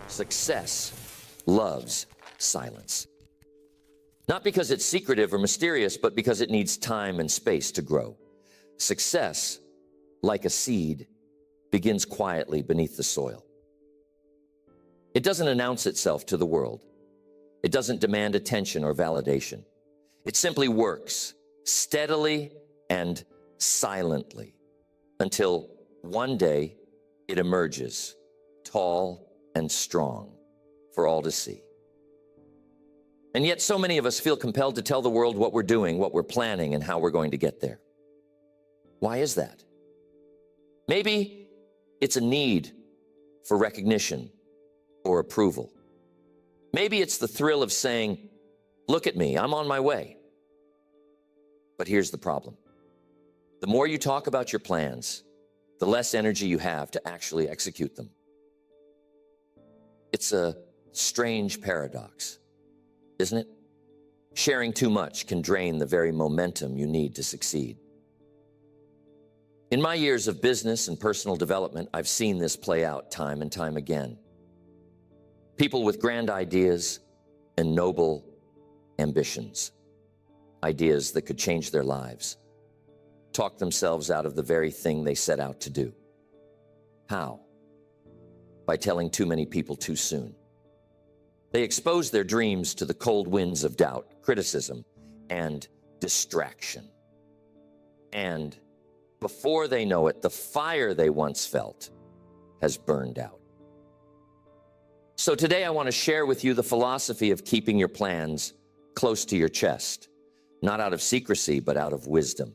Success loves silence. Not because it's secretive or mysterious, but because it needs time and space to grow. Success, like a seed, begins quietly beneath the soil. It doesn't announce itself to the world. It doesn't demand attention or validation. It simply works steadily and silently until one day it emerges tall and strong for all to see. And yet so many of us feel compelled to tell the world what we're doing, what we're planning, and how we're going to get there. Why is that? Maybe it's a need for recognition or approval. Maybe it's the thrill of saying, look at me, I'm on my way. But here's the problem. The more you talk about your plans, the less energy you have to actually execute them. It's a strange paradox, isn't it? Sharing too much can drain the very momentum you need to succeed. In my years of business and personal development, I've seen this play out time and time again. People with grand ideas and noble ambitions, ideas that could change their lives, talk themselves out of the very thing they set out to do. How? By telling too many people too soon. They expose their dreams to the cold winds of doubt, criticism, and distraction. And before they know it, the fire they once felt has burned out. So today I want to share with you the philosophy of keeping your plans close to your chest, not out of secrecy, but out of wisdom.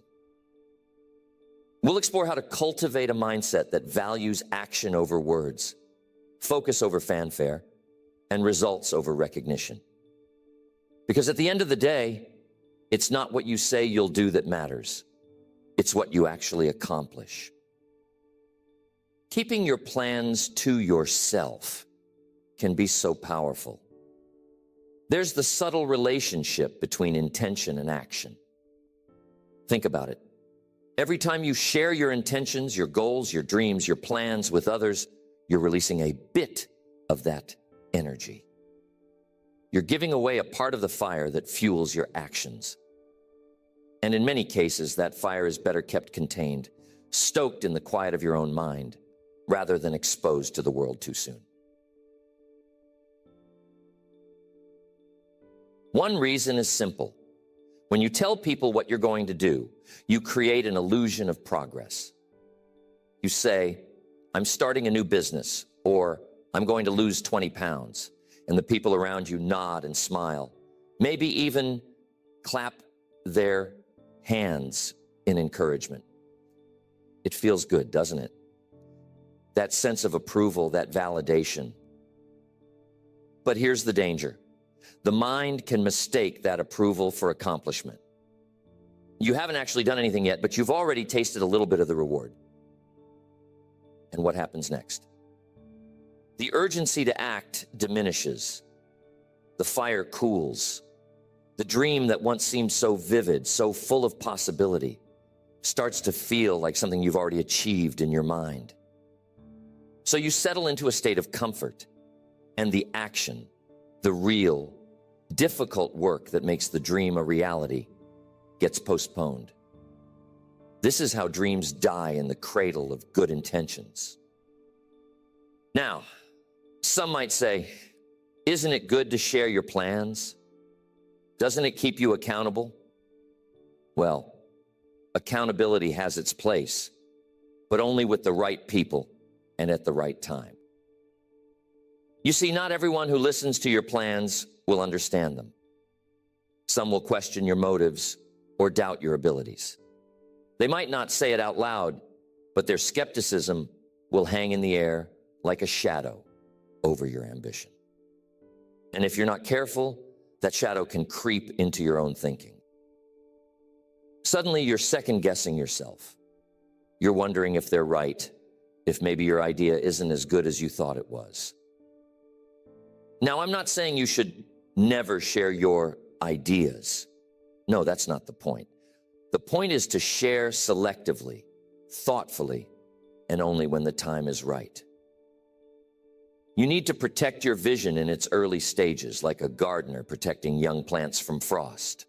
We'll explore how to cultivate a mindset that values action over words, focus over fanfare, and results over recognition. Because at the end of the day, it's not what you say you'll do that matters. It's what you actually accomplish. Keeping your plans to yourself can be so powerful. There's the subtle relationship between intention and action. Think about it. Every time you share your intentions, your goals, your dreams, your plans with others, you're releasing a bit of that energy. You're giving away a part of the fire that fuels your actions. And in many cases, that fire is better kept contained, stoked in the quiet of your own mind, rather than exposed to the world too soon. One reason is simple. When you tell people what you're going to do, you create an illusion of progress. You say, I'm starting a new business, or I'm going to lose 20 pounds. And the people around you nod and smile, maybe even clap their hands in encouragement. It feels good, doesn't it? That sense of approval, that validation. But here's the danger. The mind can mistake that approval for accomplishment. You haven't actually done anything yet, but you've already tasted a little bit of the reward. And what happens next? The urgency to act diminishes. The fire cools. The dream that once seemed so vivid, so full of possibility, starts to feel like something you've already achieved in your mind. So you settle into a state of comfort, and the action, the real, difficult work that makes the dream a reality, gets postponed. This is how dreams die in the cradle of good intentions. Now, some might say, isn't it good to share your plans? Doesn't it keep you accountable? Well, accountability has its place, but only with the right people and at the right time. You see, not everyone who listens to your plans will understand them. Some will question your motives or doubt your abilities. They might not say it out loud, but their skepticism will hang in the air like a shadow over your ambition. And if you're not careful, that shadow can creep into your own thinking. Suddenly, you're second-guessing yourself. You're wondering if they're right, if maybe your idea isn't as good as you thought it was. Now, I'm not saying you should never share your ideas. No, that's not the point. The point is to share selectively, thoughtfully, and only when the time is right. You need to protect your vision in its early stages, like a gardener protecting young plants from frost.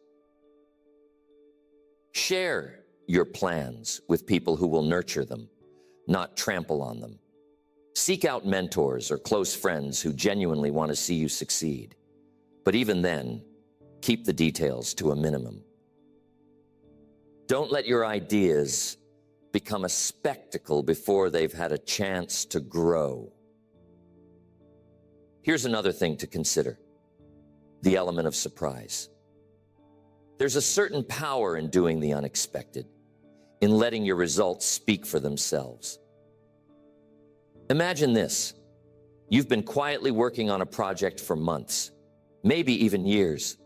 Share your plans with people who will nurture them, not trample on them. Seek out mentors or close friends who genuinely want to see you succeed. But even then, keep the details to a minimum. Don't let your ideas become a spectacle before they've had a chance to grow. Here's another thing to consider: the element of surprise. There's a certain power in doing the unexpected, in letting your results speak for themselves. Imagine this: you've been quietly working on a project for months, maybe even years.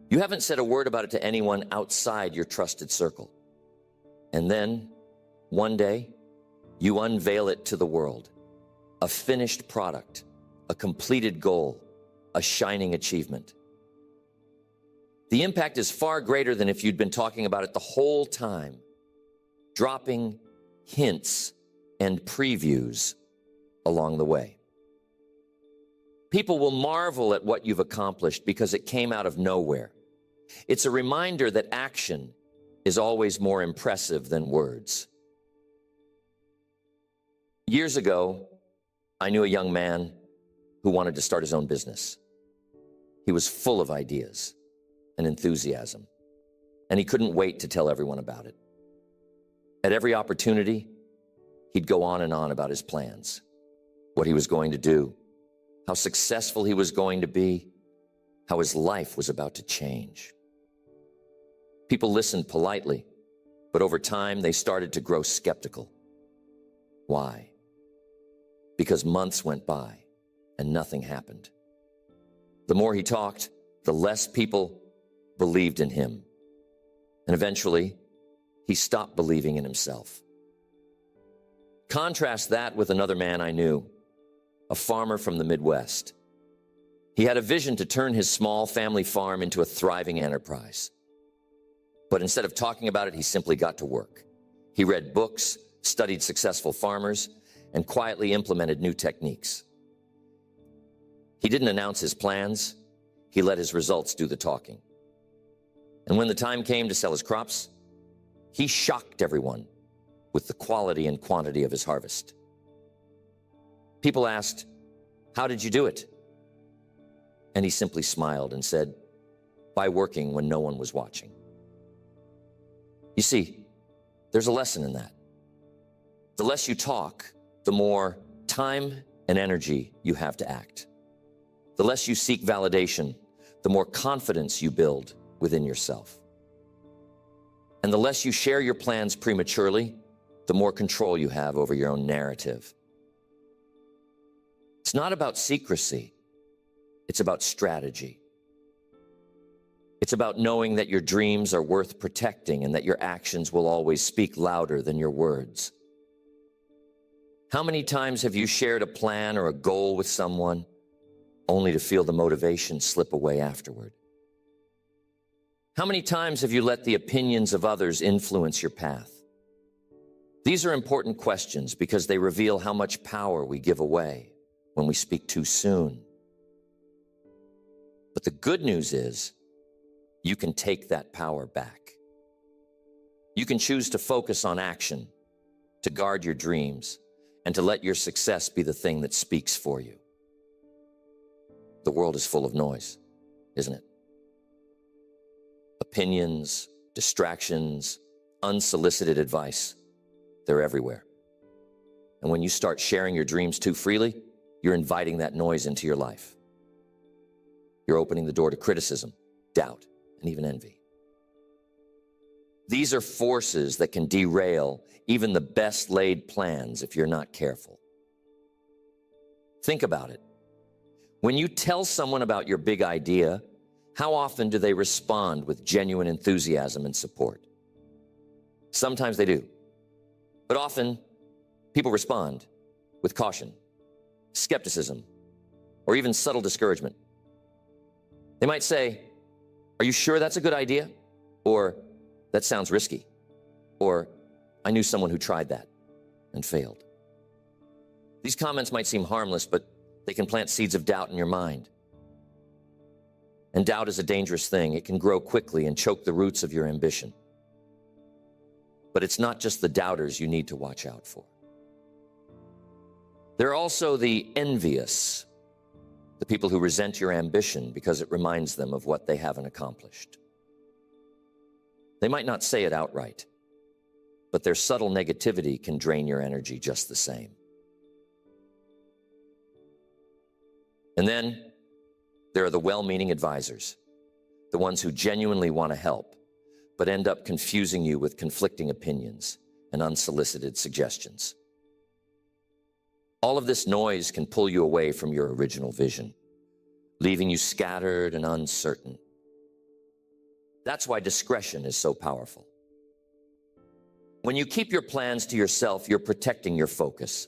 You haven't said a word about it to anyone outside your trusted circle. And then, one day, you unveil it to the world. A finished product, a completed goal, a shining achievement. The impact is far greater than if you'd been talking about it the whole time, dropping hints and previews along the way. People will marvel at what you've accomplished because it came out of nowhere. It's a reminder that action is always more impressive than words. Years ago, I knew a young man who wanted to start his own business. He was full of ideas and enthusiasm, and he couldn't wait to tell everyone about it. At every opportunity, he'd go on and on about his plans, what he was going to do, how successful he was going to be, how his life was about to change. People listened politely, but over time they started to grow skeptical. Why? Because months went by and nothing happened. The more he talked, the less people believed in him. And eventually, he stopped believing in himself. Contrast that with another man I knew, a farmer from the Midwest. He had a vision to turn his small family farm into a thriving enterprise. But instead of talking about it, he simply got to work. He read books, studied successful farmers, and quietly implemented new techniques. He didn't announce his plans. He let his results do the talking. And when the time came to sell his crops, he shocked everyone with the quality and quantity of his harvest. People asked, "How did you do it?" And he simply smiled and said, "By working when no one was watching." You see, there's a lesson in that. The less you talk, the more time and energy you have to act. The less you seek validation, the more confidence you build within yourself. And the less you share your plans prematurely, the more control you have over your own narrative. It's not about secrecy. It's about strategy. It's about knowing that your dreams are worth protecting and that your actions will always speak louder than your words. How many times have you shared a plan or a goal with someone only to feel the motivation slip away afterward? How many times have you let the opinions of others influence your path? These are important questions because they reveal how much power we give away when we speak too soon. But the good news is, you can take that power back. You can choose to focus on action, to guard your dreams, and to let your success be the thing that speaks for you. The world is full of noise, isn't it? Opinions, distractions, unsolicited advice, they're everywhere. And when you start sharing your dreams too freely, you're inviting that noise into your life. You're opening the door to criticism, doubt, and even envy. These are forces that can derail even the best laid plans if you're not careful. Think about it. When you tell someone about your big idea, how often do they respond with genuine enthusiasm and support? Sometimes they do. But often, people respond with caution, skepticism, or even subtle discouragement. They might say, "Are you sure that's a good idea?" Or, "That sounds risky." Or, "I knew someone who tried that and failed." These comments might seem harmless, but they can plant seeds of doubt in your mind. And doubt is a dangerous thing. It can grow quickly and choke the roots of your ambition. But it's not just the doubters you need to watch out for. There are also the envious, the people who resent your ambition because it reminds them of what they haven't accomplished. They might not say it outright, but their subtle negativity can drain your energy just the same. And then there are the well-meaning advisors, the ones who genuinely want to help, but end up confusing you with conflicting opinions and unsolicited suggestions. All of this noise can pull you away from your original vision, leaving you scattered and uncertain. That's why discretion is so powerful. When you keep your plans to yourself, you're protecting your focus.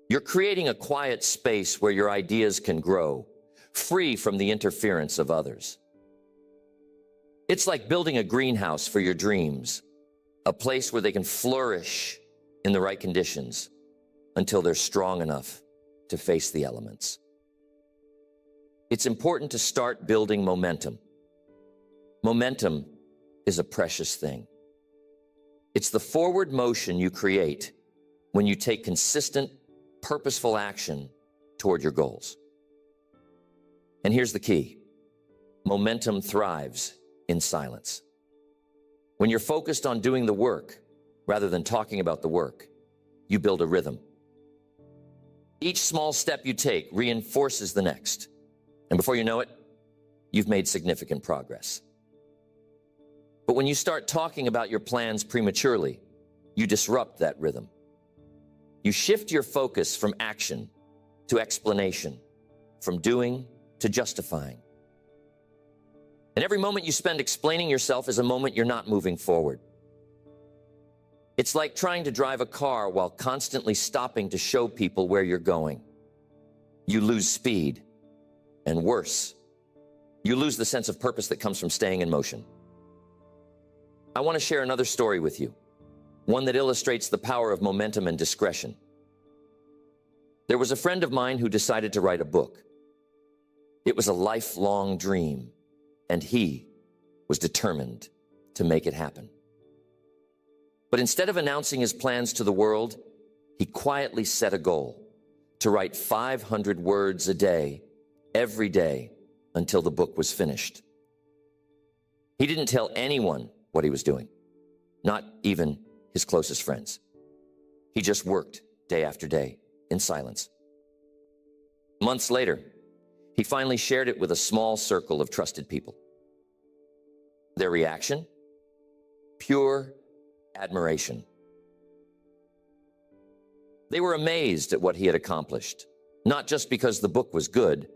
You're creating a quiet space where your ideas can grow, free from the interference of others. It's like building a greenhouse for your dreams, a place where they can flourish in the right conditions until they're strong enough to face the elements. It's important to start building momentum. Momentum is a precious thing. It's the forward motion you create when you take consistent, purposeful action toward your goals. And here's the key. Momentum thrives in silence. When you're focused on doing the work rather than talking about the work, you build a rhythm. Each small step you take reinforces the next. And before you know it, you've made significant progress. But when you start talking about your plans prematurely, you disrupt that rhythm. You shift your focus from action to explanation, from doing to justifying. And every moment you spend explaining yourself is a moment you're not moving forward. It's like trying to drive a car while constantly stopping to show people where you're going. You lose speed, and worse, you lose the sense of purpose that comes from staying in motion. I want to share another story with you, one that illustrates the power of momentum and discretion. There was a friend of mine who decided to write a book. It was a lifelong dream, and he was determined to make it happen. But instead of announcing his plans to the world, he quietly set a goal to write 500 words a day, every day, until the book was finished. He didn't tell anyone what he was doing, not even his closest friends. He just worked day after day in silence. Months later, he finally shared it with a small circle of trusted people. Their reaction? Pure admiration. They were amazed at what he had accomplished, not just because the book was good,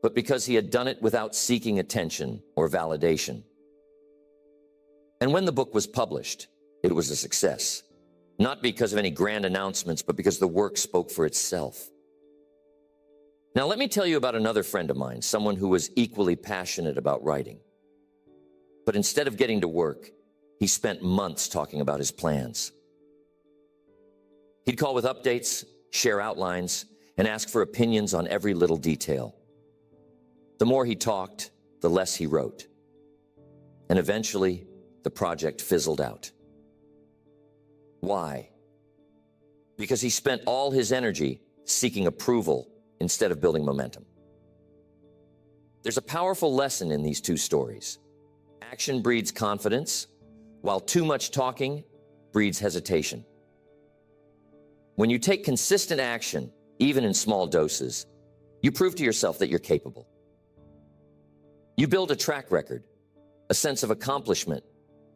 but because he had done it without seeking attention or validation. And when the book was published, it was a success, not because of any grand announcements, but because the work spoke for itself. Now, let me tell you about another friend of mine, someone who was equally passionate about writing. But instead of getting to work, he spent months talking about his plans. He'd call with updates, share outlines, and ask for opinions on every little detail. The more he talked, the less he wrote. And eventually, the project fizzled out. Why? Because he spent all his energy seeking approval instead of building momentum. There's a powerful lesson in these two stories. Action breeds confidence, while too much talking breeds hesitation. When you take consistent action, even in small doses, you prove to yourself that you're capable. You build a track record, a sense of accomplishment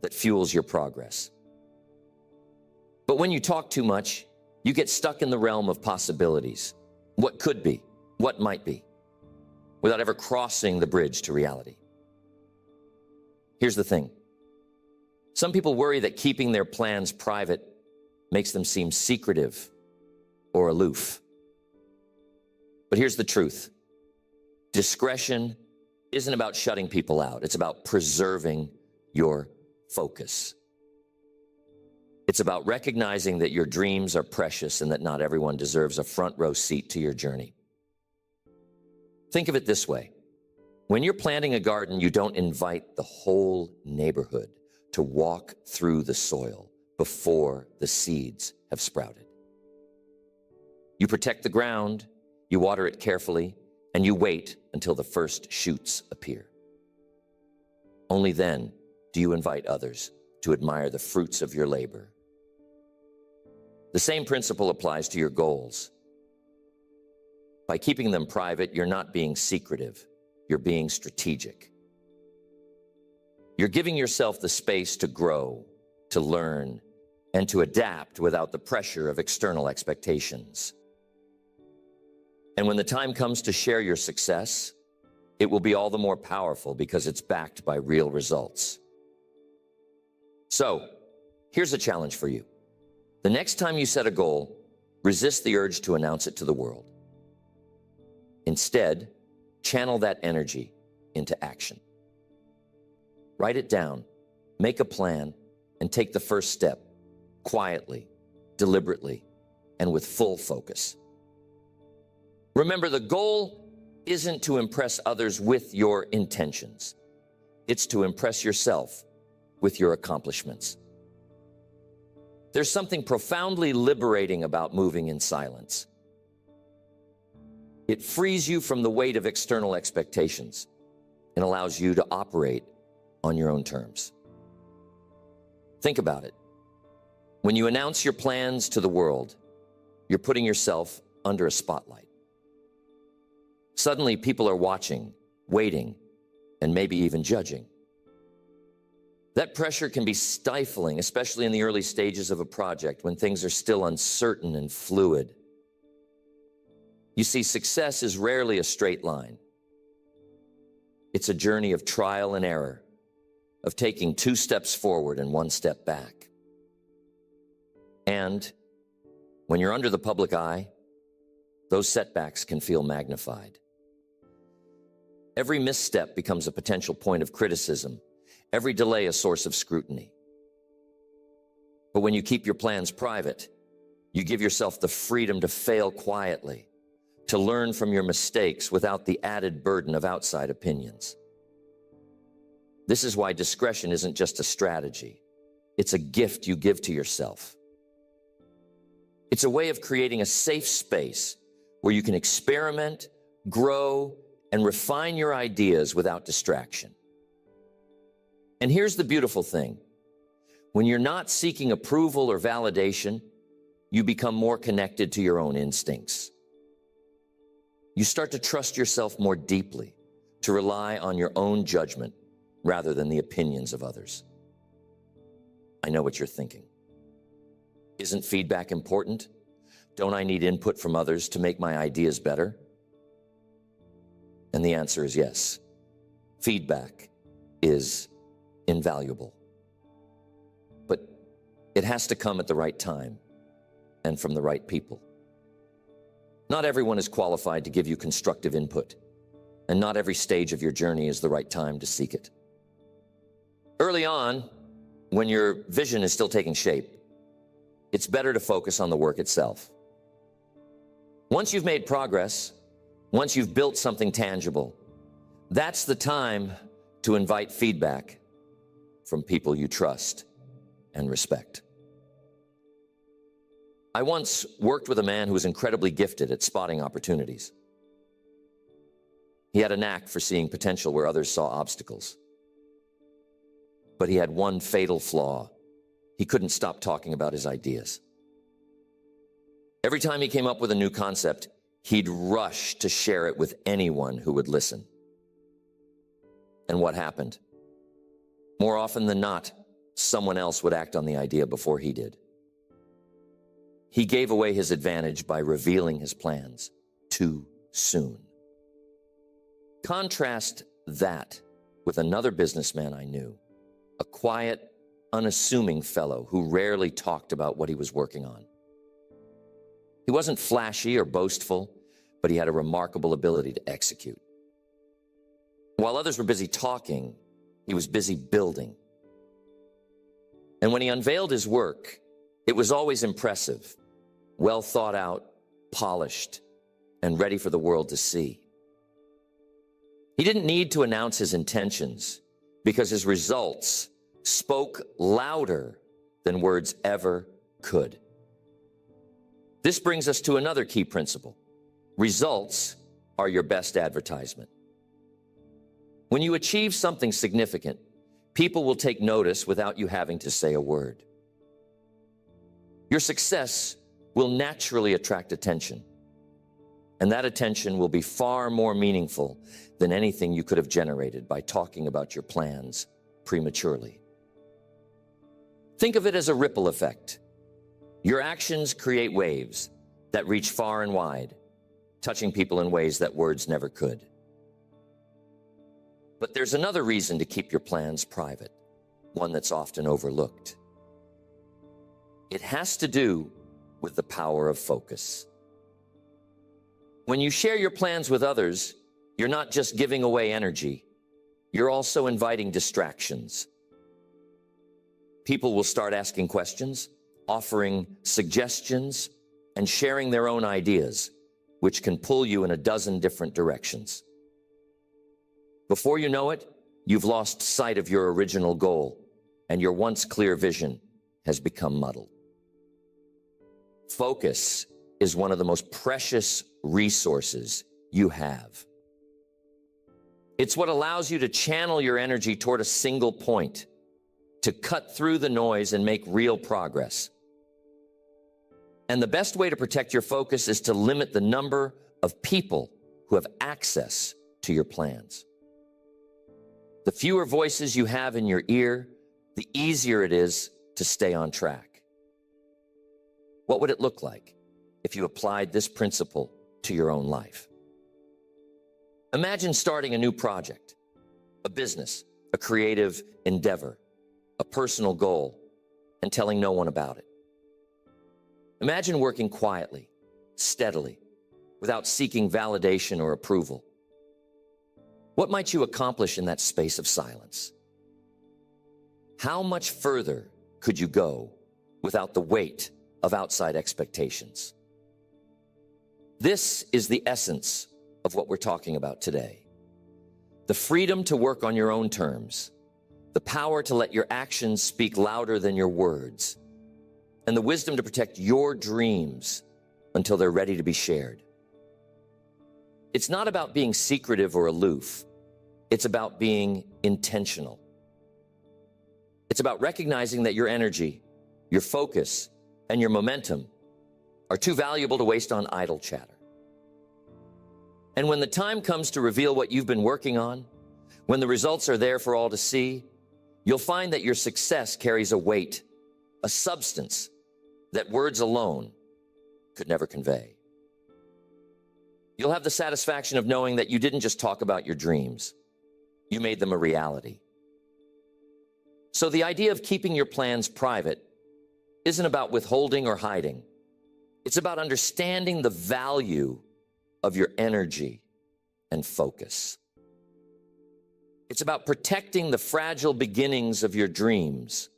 that fuels your progress. But when you talk too much, you get stuck in the realm of possibilities. What could be, what might be, without ever crossing the bridge to reality. Here's the thing. Some people worry that keeping their plans private makes them seem secretive or aloof. But here's the truth. Discretion isn't about shutting people out. It's about preserving your focus. It's about recognizing that your dreams are precious and that not everyone deserves a front row seat to your journey. Think of it this way. When you're planting a garden, you don't invite the whole neighborhood to walk through the soil before the seeds have sprouted. You protect the ground, you water it carefully, and you wait until the first shoots appear. Only then do you invite others to admire the fruits of your labor. The same principle applies to your goals. By keeping them private, you're not being secretive, you're being strategic. You're giving yourself the space to grow, to learn, and to adapt without the pressure of external expectations. And when the time comes to share your success, it will be all the more powerful because it's backed by real results. So, here's a challenge for you. The next time you set a goal, resist the urge to announce it to the world. Instead, channel that energy into action. Write it down, make a plan, and take the first step, quietly, deliberately, and with full focus. Remember, the goal isn't to impress others with your intentions. It's to impress yourself with your accomplishments. There's something profoundly liberating about moving in silence. It frees you from the weight of external expectations and allows you to operate on your own terms. Think about it. When you announce your plans to the world, you're putting yourself under a spotlight. Suddenly, people are watching, waiting, and maybe even judging. That pressure can be stifling, especially in the early stages of a project when things are still uncertain and fluid. You see, success is rarely a straight line. It's a journey of trial and error, of taking 2 steps forward and 1 step back. And when you're under the public eye, those setbacks can feel magnified. Every misstep becomes a potential point of criticism, every delay a source of scrutiny. But when you keep your plans private, you give yourself the freedom to fail quietly, to learn from your mistakes without the added burden of outside opinions. This is why discretion isn't just a strategy. It's a gift you give to yourself. It's a way of creating a safe space where you can experiment, grow, and refine your ideas without distraction. And here's the beautiful thing. When you're not seeking approval or validation, you become more connected to your own instincts. You start to trust yourself more deeply, to rely on your own judgment rather than the opinions of others. I know what you're thinking. Isn't feedback important? Don't I need input from others to make my ideas better? And the answer is yes. Feedback is invaluable. But it has to come at the right time and from the right people. Not everyone is qualified to give you constructive input, and not every stage of your journey is the right time to seek it. Early on, when your vision is still taking shape, it's better to focus on the work itself. Once you've made progress, once you've built something tangible, that's the time to invite feedback from people you trust and respect. I once worked with a man who was incredibly gifted at spotting opportunities. He had a knack for seeing potential where others saw obstacles. But he had one fatal flaw. He couldn't stop talking about his ideas. Every time he came up with a new concept, he'd rush to share it with anyone who would listen. And what happened? More often than not, someone else would act on the idea before he did. He gave away his advantage by revealing his plans too soon. Contrast that with another businessman I knew, a quiet, unassuming fellow who rarely talked about what he was working on. He wasn't flashy or boastful, but he had a remarkable ability to execute. While others were busy talking, he was busy building. And when he unveiled his work, It was always impressive, well thought out, polished, and ready for the world to see. He didn't need to announce his intentions because his results spoke louder than words ever could. This brings us to another key principle. Results are your best advertisement. When you achieve something significant, people will take notice without you having to say a word. Your success will naturally attract attention, and that attention will be far more meaningful than anything you could have generated by talking about your plans prematurely. Think of it as a ripple effect. Your actions create waves that reach far and wide, touching people in ways that words never could. But there's another reason to keep your plans private, one that's often overlooked. It has to do with the power of focus. When you share your plans with others, you're not just giving away energy, you're also inviting distractions. People will start asking questions, offering suggestions, and sharing their own ideas, which can pull you in a dozen different directions. Before you know it, you've lost sight of your original goal, and your once clear vision has become muddled. Focus is one of the most precious resources you have. It's what allows you to channel your energy toward a single point, to cut through the noise and make real progress. And the best way to protect your focus is to limit the number of people who have access to your plans. The fewer voices you have in your ear, the easier it is to stay on track. What would it look like if you applied this principle to your own life? Imagine starting a new project, a business, a creative endeavor, a personal goal, and telling no one about it. Imagine working quietly, steadily, without seeking validation or approval. What might you accomplish in that space of silence? How much further could you go without the weight of outside expectations? This is the essence of what we're talking about today. The freedom to work on your own terms, the power to let your actions speak louder than your words, and the wisdom to protect your dreams until they're ready to be shared. It's not about being secretive or aloof. It's about being intentional. It's about recognizing that your energy, your focus, and your momentum are too valuable to waste on idle chatter. And when the time comes to reveal what you've been working on, when the results are there for all to see, you'll find that your success carries a weight, a substance that words alone could never convey. You'll have the satisfaction of knowing that you didn't just talk about your dreams, you made them a reality. So the idea of keeping your plans private isn't about withholding or hiding. It's about understanding the value of your energy and focus. It's about protecting the fragile beginnings of your dreams,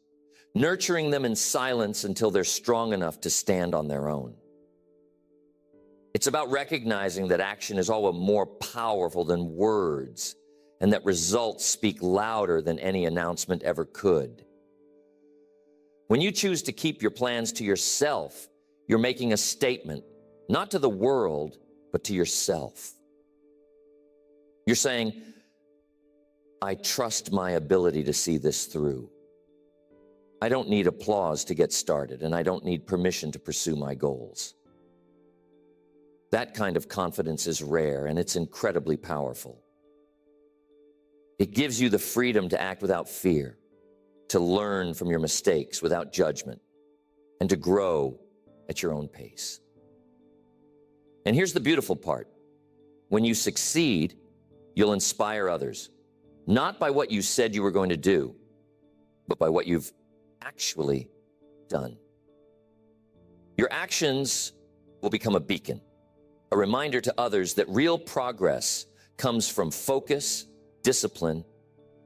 nurturing them in silence until they're strong enough to stand on their own. It's about recognizing that action is always more powerful than words, and that results speak louder than any announcement ever could. When you choose to keep your plans to yourself, you're making a statement, not to the world, but to yourself. You're saying, I trust my ability to see this through. I don't need applause to get started, and I don't need permission to pursue my goals. That kind of confidence is rare, and it's incredibly powerful. It gives you the freedom to act without fear, to learn from your mistakes without judgment, and to grow at your own pace. And here's the beautiful part. When you succeed, you'll inspire others, not by what you said you were going to do, but by what you've actually done. Your actions will become a beacon, a reminder to others that real progress comes from focus, discipline,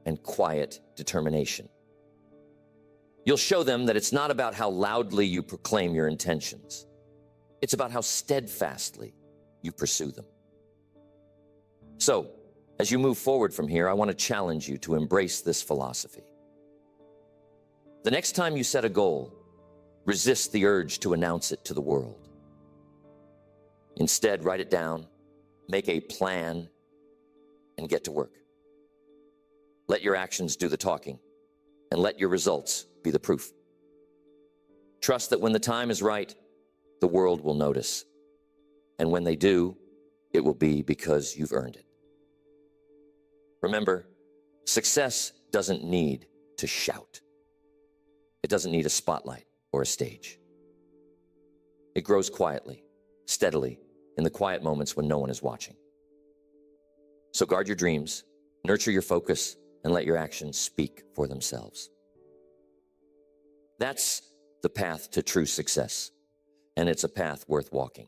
and quiet determination. You'll show them that it's not about how loudly you proclaim your intentions. It's about how steadfastly you pursue them. So, as you move forward from here, I want to challenge you to embrace this philosophy. The next time you set a goal, resist the urge to announce it to the world. Instead, write it down, make a plan, and get to work. Let your actions do the talking, and let your results be the proof. Trust that when the time is right, the world will notice. And when they do, it will be because you've earned it. Remember, success doesn't need to shout. It doesn't need a spotlight or a stage. It grows quietly, steadily, in the quiet moments when no one is watching. So guard your dreams, nurture your focus, and let your actions speak for themselves. That's the path to true success, and it's a path worth walking.